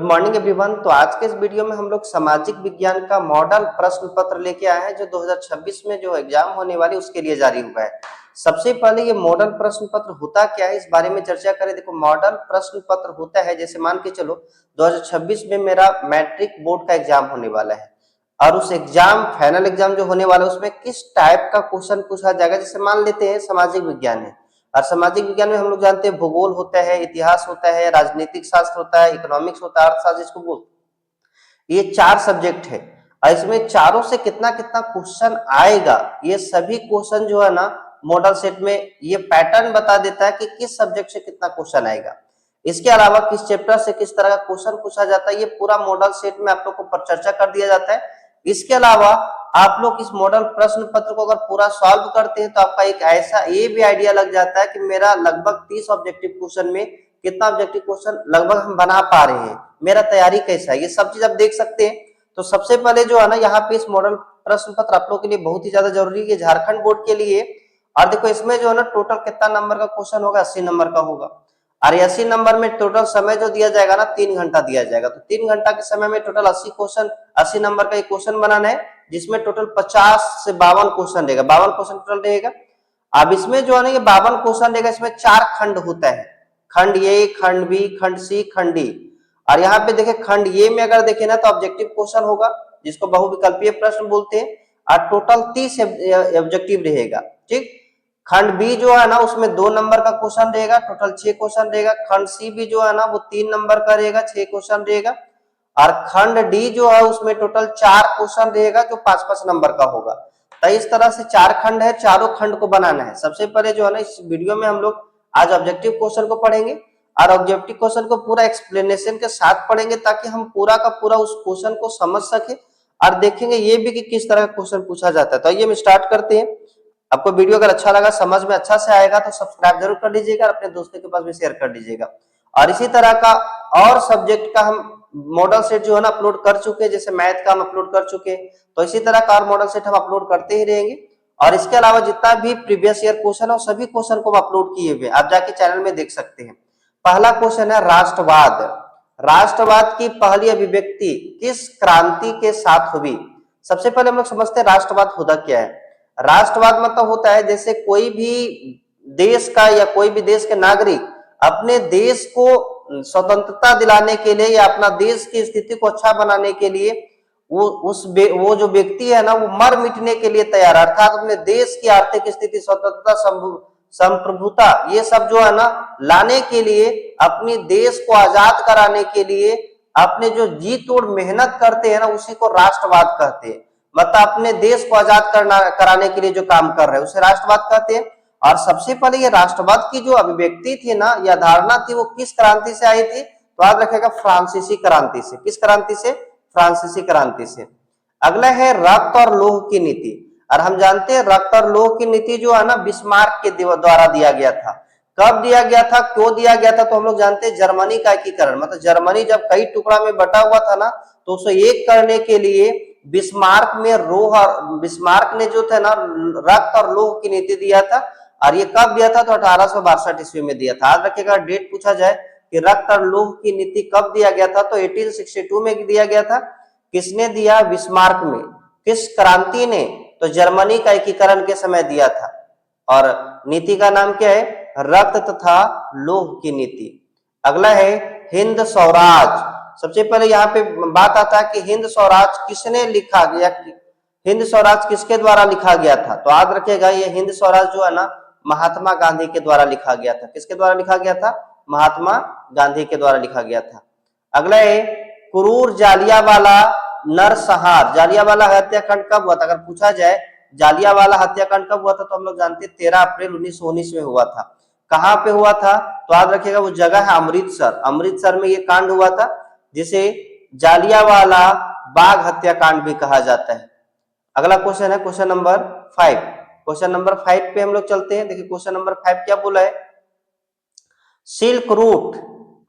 Good morning everyone. तो आज के इस वीडियो में हम लोग सामाजिक विज्ञान का मॉडल प्रश्न पत्र लेके आए हैं जो 2026 में जो एग्जाम होने वाली उसके लिए जारी हुआ है। सबसे पहले ये मॉडल प्रश्न पत्र होता क्या है इस बारे में चर्चा करें। देखो, मॉडल प्रश्न पत्र होता है, जैसे मान के चलो 2026 में मेरा मैट्रिक बोर्ड का एग्जाम होने वाला है और उस एग्जाम फाइनल एग्जाम जो होने वाला है उसमें किस टाइप का क्वेश्चन पूछा जाएगा। जैसे मान लेते हैं सामाजिक विज्ञान है और सामाजिक विज्ञान में हम लोग जानते हैं भूगोल होता है, इतिहास होता है, राजनीतिक शास्त्र होता है, इकोनॉमिक्स होता है, अर्थशास्त्र जिसको बोलते, ये 4 सब्जेक्ट है और इसमें चारों से कितना कितना क्वेश्चन आएगा, ये सभी क्वेश्चन जो है ना मॉडल सेट में ये पैटर्न बता देता है कि किस सब्जेक्ट से कितना क्वेश्चन आएगा। इसके अलावा किस चैप्टर से किस तरह का क्वेश्चन पूछा जाता है, ये पूरा मॉडल सेट में आप लोग को पर चर्चा कर दिया जाता है। इसके अलावा आप लोग इस मॉडल प्रश्न पत्र को अगर पूरा सॉल्व करते हैं तो आपका एक ऐसा ये भी आइडिया लग जाता है कि मेरा लगभग 30 ऑब्जेक्टिव क्वेश्चन में कितना ऑब्जेक्टिव क्वेश्चन लगभग हम बना पा रहे हैं, मेरा तैयारी कैसा है, ये सब चीज आप देख सकते हैं। तो सबसे पहले जो है ना यहाँ पे इस मॉडल प्रश्न पत्र आप लोग के लिए बहुत ही ज्यादा जरूरी है झारखंड बोर्ड के लिए। और देखो इसमें जो है ना टोटल कितना नंबर का क्वेश्चन होगा, 80 नंबर का होगा और 80 नंबर में टोटल समय जो दिया जाएगा ना 3 घंटा दिया जाएगा। तो 3 घंटा के समय में टोटल 80 क्वेश्चन, 80 नंबर का एक क्वेश्चन बनाना है जिसमें टोटल 50 से 52 क्वेश्चन रहेगा, 52 क्वेश्चन टोटल रहेगा। अब इसमें जो है ना ये 52 क्वेश्चन रहेगा, इसमें 4 खंड होता है, खंड ए, खंड बी, खंड सी, खंड डी। और यहाँ पे देखे खंड ए में अगर देखे ना तो ऑब्जेक्टिव क्वेश्चन होगा जिसको बहुविकल्पीय प्रश्न बोलते हैं और टोटल 30 ऑब्जेक्टिव रहेगा। ठीक, खंड बी जो है ना उसमें 2 नंबर का क्वेश्चन रहेगा, टोटल 6 क्वेश्चन रहेगा। खंड सी भी जो है ना वो 3 नंबर का रहेगा, 6 क्वेश्चन रहेगा। और खंड डी जो है उसमें टोटल 4 क्वेश्चन रहेगा जो 5-5 नंबर का होगा। तो इस तरह से 4 खंड है, चारों खंड को बनाना है। सबसे पहले जो है ना इस वीडियो में हम लोग आज ऑब्जेक्टिव क्वेश्चन को पढ़ेंगे और ऑब्जेक्टिव क्वेश्चन को पूरा एक्सप्लेनेशन के साथ पढ़ेंगे ताकि हम पूरा का पूरा उस क्वेश्चन को समझ सके और देखेंगे ये भी कि किस तरह का क्वेश्चन पूछा जाता है। तो आइए हम स्टार्ट करते हैं। आपको वीडियो अगर अच्छा लगा, समझ में अच्छा से आएगा तो सब्सक्राइब जरूर कर लीजिएगा और अपने दोस्तों के पास भी शेयर कर दीजिएगा। और इसी तरह का और सब्जेक्ट का हम मॉडल सेट जो है ना अपलोड कर चुके हैं, जैसे मैथ का हम अपलोड कर चुके हैं, तो इसी तरह का और मॉडल सेट हम अपलोड करते ही रहेंगे। और इसके अलावा जितना भी प्रीवियस ईयर क्वेश्चन है सभी क्वेश्चन को अपलोड किए हुए आप जाके चैनल में देख सकते हैं। पहला क्वेश्चन है राष्ट्रवाद। राष्ट्रवाद की पहली अभिव्यक्ति किस क्रांति के साथ हुई। सबसे पहले हम लोग समझते हैं राष्ट्रवाद होता क्या है। राष्ट्रवाद मतलब होता है जैसे कोई भी देश का या कोई भी देश के नागरिक अपने देश को स्वतंत्रता दिलाने के लिए या अपना देश की स्थिति को अच्छा बनाने के लिए वो जो व्यक्ति है ना वो मर मिटने के लिए तैयार, अर्थात अपने देश की आर्थिक स्थिति, स्वतंत्रता, संप्रभुता ये सब जो है ना लाने के लिए, अपनी देश को आजाद कराने के लिए अपने जो जी तोड़ मेहनत करते हैं ना उसी को राष्ट्रवाद कहते हैं। मतलब अपने देश को आजाद कराने के लिए जो काम कर रहे हैं उसे राष्ट्रवाद कहते हैं। और सबसे पहले ये राष्ट्रवाद की जो अभिव्यक्ति थी ना या धारणा थी वो किस क्रांति से आई थी, तो याद रखेगा फ्रांसीसी क्रांति से। किस क्रांति से? फ्रांसीसी क्रांति से। अगला है रक्त और लौह की नीति। और हम जानते हैं रक्त और लौह की नीति जो है ना बिस्मार्क के द्वारा दिया गया था। कब दिया गया था, क्यों दिया गया था, तो हम लोग जानते हैं जर्मनी का एकीकरण, मतलब जर्मनी जब कई टुकड़ा में बटा हुआ था ना तो उसे एक करने के लिए बिस्मार्क में बिस्मार्क ने जो थे ना रक्त और लौह की नीति दिया था। और ये कब दिया था, तो 1862 ईस्वी में दिया था। याद रखिएगा, डेट पूछा जाए कि रक्त और लौह की नीति कब दिया गया था, तो 1862 में दिया गया था। किसने दिया? बिस्मार्क में। किस क्रांति ने? तो जर्मनी का एकीकरण के समय दिया था। और नीति का नाम क्या है? रक्त तथा लौह की नीति। अगला है हिंद स्वराज। सबसे पहले यहाँ पे बात आता है कि हिंद स्वराज किसने लिखा गया, हिंद स्वराज किसके द्वारा लिखा गया था, तो याद रखिएगा ये हिंद स्वराज जो है ना महात्मा गांधी के द्वारा लिखा गया था। किसके द्वारा लिखा गया था? महात्मा गांधी के द्वारा लिखा गया था। अगला है क्रूर जालियावाला नरसंहार। जालियावाला हत्याकांड कब हुआ था, अगर पूछा जाए जालियावाला हत्याकांड कब हुआ था, तो हम लोग जानते हैं 13 अप्रैल 1919 में हुआ था। कहां पे हुआ था, तो याद रखिएगा वो जगह है अमृतसर। अमृतसर में ये कांड हुआ था जिसे जालियावाला बाग हत्याकांड भी कहा जाता है। अगला क्वेश्चन है क्वेश्चन नंबर 5। क्वेश्चन नंबर 5 पे हम लोग चलते हैं। देखिए क्वेश्चन नंबर 5 क्या बोला है, सिल्क रूट,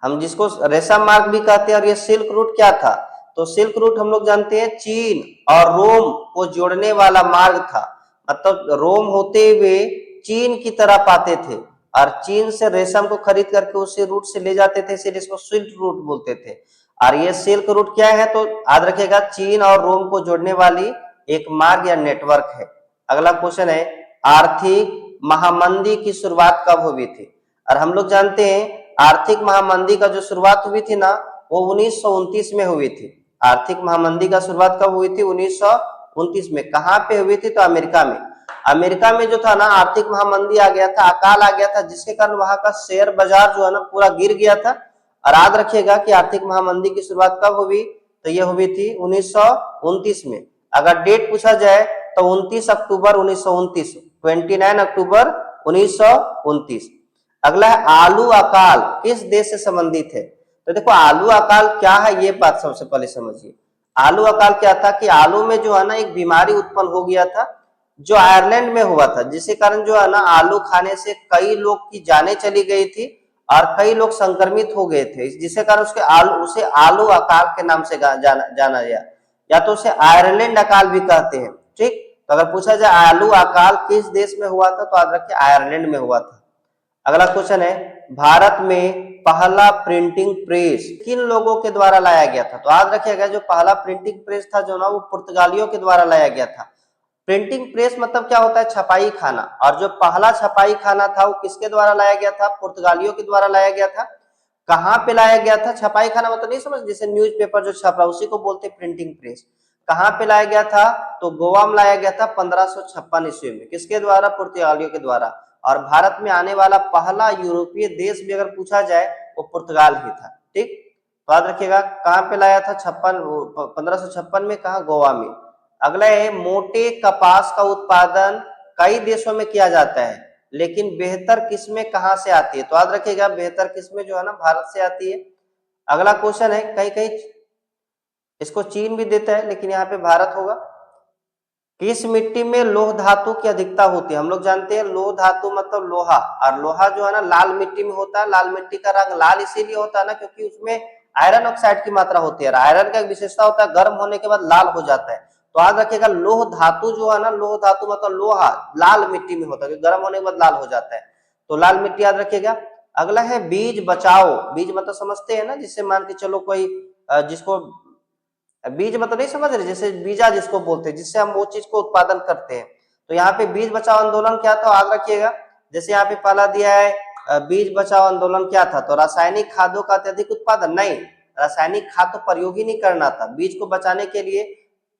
हम जिसको रेशम मार्ग भी कहते हैं, और ये सिल्क रूट क्या था, तो सिल्क रूट हम लोग जानते हैं चीन और रोम को जोड़ने वाला मार्ग था। मतलब रोम होते हुए चीन की तरफ आते थे और चीन से रेशम को खरीद करके उसी रूट से ले जाते थे, इसलिए इसको सिल्क रूट बोलते थे। और ये सिल्क रूट क्या है, तो याद रखिएगा चीन और रोम को जोड़ने वाली एक मार्ग या नेटवर्क है। अगला क्वेश्चन है, आर्थिक महामंदी की शुरुआत कब हुई थी? और हम लोग जानते हैं आर्थिक महामंदी का जो शुरुआत हुई थी ना, वो 1929 में हुई थी। आर्थिक महामंदी का शुरुआत कब हुई थी? 1929 में। कहां पे हुई थी? तो अमेरिका में। अमेरिका में जो था ना, आर्थिक महामंदी आ गया था, अकाल आ गया था, जिसके कारण वहां का शेयर बाजार जो है ना पूरा गिर गया था। और याद रखिएगा कि आर्थिक महामंदी की शुरुआत कब हुई? तो ये हुई थी 1929 में। अगर डेट पूछा जाए तो 29 अक्टूबर 1929, 29 अक्टूबर 1929। अगला है, आलू अकाल किस देश से संबंधित है? तो देखो आलू अकाल क्या है, ये बात सबसे पहले समझिए। आलू अकाल क्या था कि आलू में जो है ना एक बीमारी उत्पन्न हो गया था, जो आयरलैंड में हुआ था, जिसके कारण जो है ना आलू खाने से कई लोग की जानें चली गई थी और कई लोग संक्रमित हो गए थे, जिसके कारण उसे आलू अकाल के नाम से जाना गया, या तो उसे आयरलैंड अकाल भी कहते हैं। ठीक, तो अगर पूछा जाए आलू अकाल किस देश में हुआ था, तो याद रखिए आयरलैंड में हुआ था। अगला क्वेश्चन है, भारत में पहला प्रिंटिंग प्रेस किन लोगों के द्वारा लाया गया था? तो याद रखिएगा जो पहला प्रिंटिंग प्रेस था जो ना, वो पुर्तगालियों के द्वारा लाया गया था। प्रिंटिंग प्रेस मतलब क्या होता है? छपाई खाना। और जो पहला छपाई खाना था वो किसके द्वारा लाया गया था? पुर्तगालियों के द्वारा लाया गया था। कहाँ पे लाया गया था? छपाई खाना मतलब नहीं समझ, जैसे न्यूज़पेपर जो छप रहा है उसी को बोलते हैं प्रिंटिंग प्रेस। कहाँ पे लाया गया था? तो गोवा में लाया गया था 1556 ईस्वी में। किसके द्वारा? पुर्तगालियों के द्वारा। और भारत में आने वाला पहला यूरोपीय देश भी अगर पूछा जाए वो पुर्तगाल ही था। ठीक, तो याद रखिएगा कहाँ पे लाया था? 1556 में। कहा? गोवा में। अगला है, मोटे कपास का उत्पादन कई देशों में किया जाता है, लेकिन बेहतर किस्में कहां से आती है? तो याद रखिएगा बेहतर किस्में जो है ना भारत से आती है। अगला क्वेश्चन है, कहीं कहीं इसको चीन भी देता है लेकिन यहाँ पे भारत होगा। किस मिट्टी में लोह धातु की अधिकता होती है? हम लोग जानते हैं लोह धातु मतलब लोहा, और लोहा जो है ना लाल मिट्टी में होता है। लाल मिट्टी का रंग लाल इसीलिए होता है ना क्योंकि उसमें आयरन ऑक्साइड की मात्रा होती है। आयरन का एक विशेषता होता है गर्म होने के बाद लाल हो जाता है। तो याद रखिएगा लोह धातु जो है ना, लोह धातु मतलब लोहा लाल मिट्टी में होता है, गर्म होने के बाद लाल हो जाता है। तो लाल मिट्टी याद रखिएगा। अगला है, बीज बचाओ। बीज मतलब समझते हैं ना, जिससे मान के चलो कोई जिसको बीज मतलब नहीं समझ रहे, जैसे बीजा जिसको बोलते हैं, जिससे हम वो चीज को उत्पादन करते हैं। तो यहाँ पे बीज बचाओ आंदोलन क्या था? याद रखिएगा। जैसे यहाँ पे पहला दिया है बीज बचाओ आंदोलन क्या था? तो रासायनिक खादों का अत्यधिक उत्पादन नहीं, रासायनिक खाद तो प्रयोग ही नहीं करना था। बीज को बचाने के लिए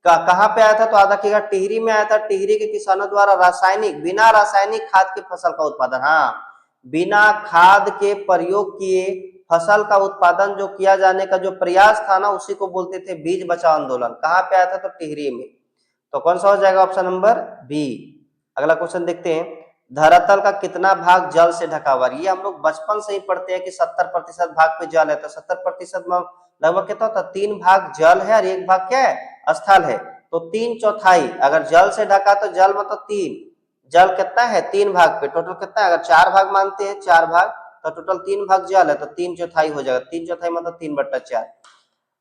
कहाँ पे आया था? तो याद रखिएगा टिहरी में आया था। टिहरी के किसानों द्वारा बिना रासायनिक खाद के फसल का उत्पादन, हाँ, बिना खाद के प्रयोग किए फसल का उत्पादन जो किया जाने का जो प्रयास था ना, उसी को बोलते थे बीज बचाओ आंदोलन। कहाँ पे आया था? तो टिहरी में। तो कौन सा हो जाएगा? Option number B. अगला क्वेश्चन देखते हैं, धरातल का कितना भाग जल से ढका हुआ? ये हम लोग बचपन से ही पढ़ते हैं कि 70% भाग पे जल है। तो 70% में लगभग कितना होता है? 3 भाग जल है और 1 भाग क्या है? स्थल है। तो 3/4 अगर जल से ढका तो जल मतलब 3, जल कितना है? 3 भाग पे टोटल कितना है? अगर 4 भाग मानते हैं, 4 भाग, तो टोटल 3 भाग जल है, तो 3/4 हो जाएगा। 3/4 मतलब 3/4।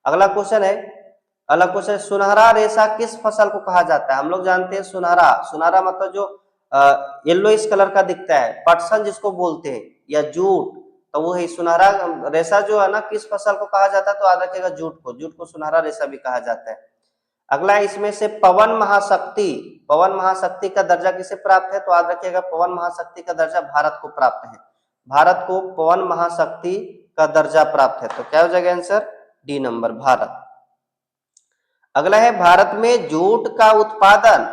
अगला क्वेश्चन है, सुनहरा रेशा किस फसल को कहा जाता है? हम लोग जानते हैं सुनहरा, सुनहरा मतलब जो येलोइश कलर का दिखता है, पटसन जिसको बोलते हैं, या जूट, तो वो है सुनहरा रेशा जो है ना, किस फसल को कहा जाता है? तो याद रखिएगा जूट को। जूट को सुनहरा रेशा भी कहा जाता है। अगला है, इसमें से पवन महाशक्ति, पवन महाशक्ति का दर्जा किसे प्राप्त है? तो याद रखिएगा पवन महाशक्ति का दर्जा भारत को प्राप्त है। भारत को पवन महाशक्ति का दर्जा प्राप्त है। तो क्या हो जाएगा आंसर? D number, Bharat. अगला है, भारत में जूट का उत्पादन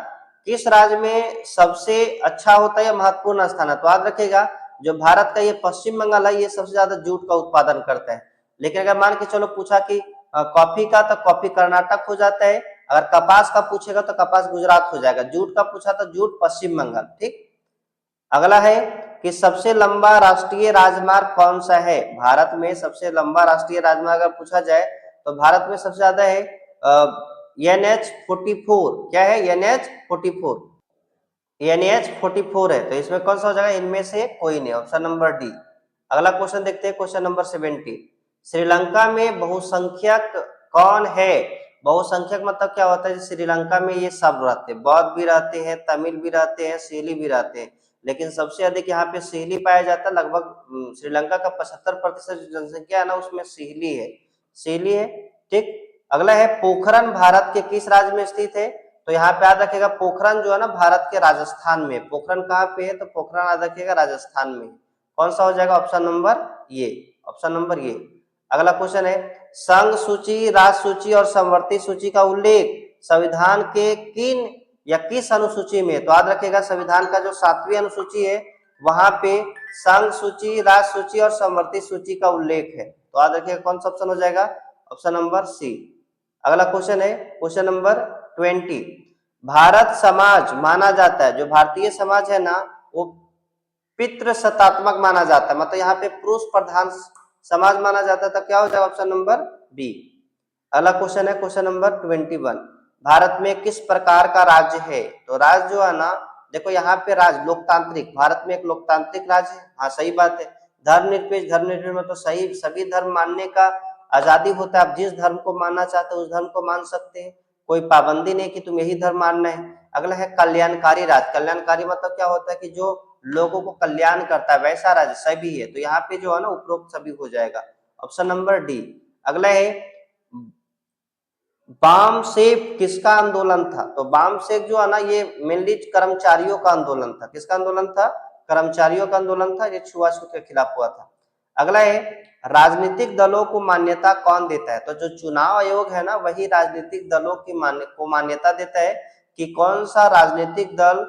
किस राज्य में सबसे अच्छा होता है, महत्वपूर्ण स्थान है? तो याद रखिएगा जो भारत का ये पश्चिम बंगाल है, ये सबसे ज्यादा जूट का उत्पादन करता है। लेकिन अगर मान के चलो पूछा कि कॉफी का, तो कॉफी कर्नाटक हो जाता है। अगर कपास का पूछेगा तो कपास गुजरात हो जाएगा। जूट का पूछा तो जूट पश्चिम बंगाल। ठीक, अगला है कि सबसे लंबा राष्ट्रीय राजमार्ग कौन सा है? भारत में सबसे लंबा राष्ट्रीय राजमार्ग अगर पूछा जाए तो भारत में सबसे ज्यादा है NH44। क्या है? NH44। NH44 है, तो इसमें कौन सा हो जाएगा? इनमें से कोई नहीं, ऑप्शन नंबर डी। अगला क्वेश्चन देखते हैं, क्वेश्चन नंबर 70। श्रीलंका में बहुसंख्यक कौन है? बहुसंख्यक मतलब क्या होता है? श्रीलंका में ये सब रहते हैं, बौद्ध भी रहते हैं, तमिल भी रहते हैं, सीली भी रहते हैं, लेकिन सबसे अधिक यहाँ पे सीली पाया जाता है। लगभग श्रीलंका का 75% जनसंख्या है ना, उसमें सीली है। इसीलिए है। ठीक, अगला है पोखरन भारत के किस राज्य में स्थित है? तो यहाँ पे याद रखिएगा पोखरन जो है ना भारत के राजस्थान में। पोखरन कहाँ पे है? तो पोखरन याद रखिएगा राजस्थान में। कौन सा हो जाएगा? ऑप्शन नंबर ये, ऑप्शन नंबर ये। अगला क्वेश्चन है संघ सूची, राज सूची और समवर्ती सूची का उल्लेख संविधान के किन या किस अनुसूची में? तो याद रखिएगा संविधान का जो 7वीं अनुसूची है वहां पे संघ सूची, राज सूची और समवर्ती सूची का उल्लेख है। तो याद रखिएगा कौन सा ऑप्शन हो जाएगा? Option number C. अगला क्वेश्चन है क्वेश्चन नंबर 20। भारत समाज माना जाता है, जो भारतीय समाज है ना वो पितृसत्तात्मक माना जाता है, मतलब यहाँ पे पुरुष प्रधान समाज माना जाता है। तो क्या हो जाएगा? Option number B. अगला क्वेश्चन है क्वेश्चन नंबर 21। भारत में किस प्रकार का राज्य है? तो राज्य जो है ना, देखो यहाँ पे राज्य लोकतांत्रिक, भारत में एक लोकतांत्रिक राज्य है। हाँ सही बात है। धर्मनिरपेक्ष, धर्मनिरपेक्ष में तो सही सभी धर्म मानने का आजादी होता है। आप जिस धर्म को मानना चाहते हो उस धर्म को मान सकते हैं, कोई पाबंदी नहीं कि तुम यही धर्म मानना है। अगला है कल्याणकारी राज्य। कल्याणकारी मतलब क्या होता है कि जो लोगों को कल्याण करता है वैसा राज्य सभी है। तो यहाँ पे जो है ना उपरोक्त सभी हो जाएगा, ऑप्शन नंबर डी। अगला है बाम सेफ किसका आंदोलन था? तो बाम सेफ जो है ना ये मेनली कर्मचारियों का आंदोलन था। किसका आंदोलन था? कर्मचारियों का आंदोलन था। ये छुआछूत के खिलाफ हुआ था। अगला है राजनीतिक दलों को मान्यता कौन देता है? तो जो चुनाव आयोग है ना वही राजनीतिक दलों की मान्यता देता है कि कौन सा राजनीतिक दल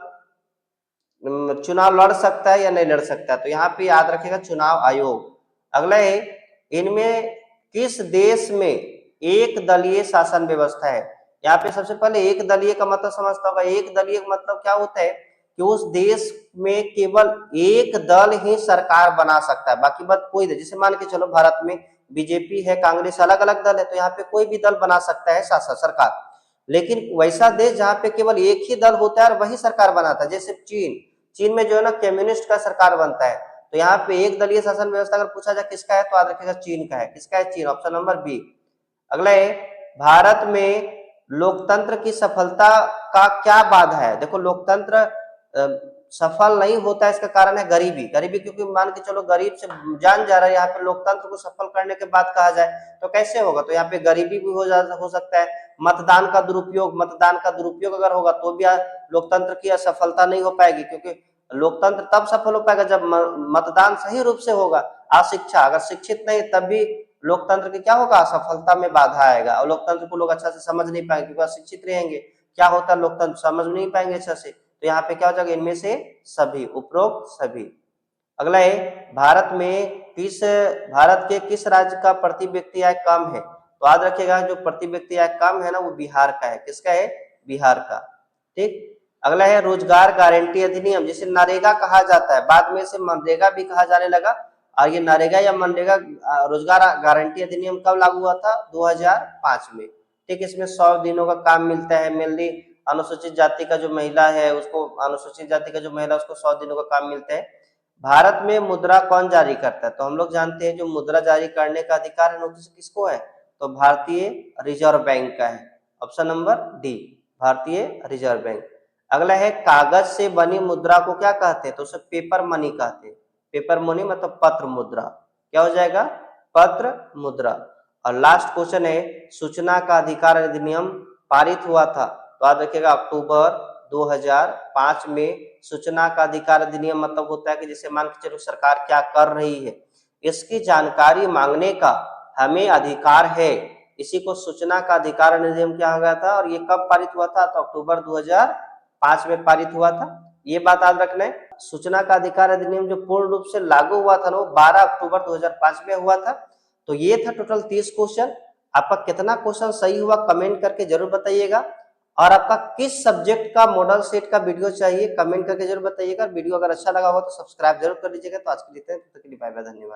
चुनाव लड़ सकता है या नहीं लड़ सकता। तो यहाँ पे याद रखिएगा चुनाव आयोग। अगला है इनमें किस देश में एक दलीय शासन व्यवस्था है? यहाँ पे सबसे पहले एक दलीय का मतलब समझता होगा। एक दलीय का मतलब क्या होता है कि उस देश में केवल एक दल ही सरकार बना सकता है, बाकी बात कोई दल, जैसे मान के चलो भारत में बीजेपी है, कांग्रेस, अलग अलग दल है, तो यहाँ पे कोई भी दल बना सकता है शासन सरकार। लेकिन वैसा देश जहाँ पे केवल एक ही दल होता है और वही सरकार बनाता है, जैसे चीन, चीन में जो है ना कम्युनिस्ट का सरकार बनता है। तो यहाँ पे एक दलीय शासन व्यवस्था अगर पूछा जाए किसका है तो याद रखिएगा चीन का है। किसका है? चीन, ऑप्शन नंबर बी। अगला है भारत में लोकतंत्र की सफलता का क्या बाधा है? देखो लोकतंत्र सफल नहीं होता है, इसका कारण है गरीबी। गरीबी क्योंकि मान के चलो गरीब से जान जा रहा है, यहाँ पे लोकतंत्र को सफल करने के बाद कहा जाए तो कैसे होगा? तो यहाँ पे गरीबी भी हो सकता है। मतदान का दुरुपयोग अगर होगा तो भी लोकतंत्र की असफलता नहीं हो पाएगी, क्योंकि लोकतंत्र तब सफल हो पाएगा जब मतदान सही रूप से होगा। अशिक्षा, अगर शिक्षित नहीं तब भी लोकतंत्र की क्या होगा? असफलता में बाधा आएगा और लोकतंत्र को लोग अच्छा से समझ नहीं पाएंगे, क्योंकि अशिक्षित रहेंगे। क्या होता है? लोकतंत्र समझ नहीं पाएंगे अच्छा से। तो यहाँ पे क्या हो जाएगा? इनमें से सभी, उपरोक्त सभी। अगला है भारत के किस राज्य का प्रति व्यक्ति आय कम है? तो याद रखिएगा जो प्रति व्यक्ति आय कम है ना वो बिहार का है। किसका है? बिहार का। ठीक, अगला है रोजगार गारंटी अधिनियम, जिसे नरेगा कहा जाता है, बाद में इसे मनरेगा भी कहा जाने लगा। और ये नरेगा या मनरेगा रोजगार गारंटी अधिनियम कब लागू हुआ था? 2005 में। ठीक, इसमें 100 दिनों का काम मिलता है। मेनली अनुसूचित जाति का जो महिला है उसको 100 दिनों का काम मिलता है। भारत में मुद्रा कौन जारी करता है? तो हम लोग जानते हैं जो मुद्रा जारी करने का अधिकार है नोटिस किसको है? तो भारतीय रिजर्व बैंक का है, ऑप्शन नंबर डी, भारतीय रिजर्व बैंक। अगला है कागज से बनी मुद्रा को क्या कहते हैं? तो उसे पेपर मनी कहते हैं। पेपर मनी मतलब पत्र मुद्रा। क्या हो जाएगा? पत्र मुद्रा। और लास्ट क्वेश्चन है सूचना का अधिकार अधिनियम पारित हुआ था, तो याद रखिएगा अक्टूबर 2005 में। सूचना का अधिकार अधिनियम मतलब होता है कि जैसे मान के चलो सरकार क्या कर रही है इसकी जानकारी मांगने का हमें अधिकार है। इसी को सूचना का अधिकार अधिनियम क्या हो गया था और ये कब पारित हुआ था? तो अक्टूबर 2005 में पारित हुआ था। ये बात याद रखना है। सूचना का अधिकार अधिनियम जो पूर्ण रूप से लागू हुआ था ना वो 12 अक्टूबर 2005 में हुआ था। तो ये था टोटल 30 क्वेश्चन। आपका कितना क्वेश्चन सही हुआ कमेंट करके जरूर बताइएगा। और आपका किस सब्जेक्ट का मॉडल सेट का वीडियो चाहिए कमेंट करके जरूर बताइएगा। वीडियो अगर अच्छा लगा हो तो सब्सक्राइब जरूर कर लीजिएगा। तो आज के लिए बाय बाय, धन्यवाद।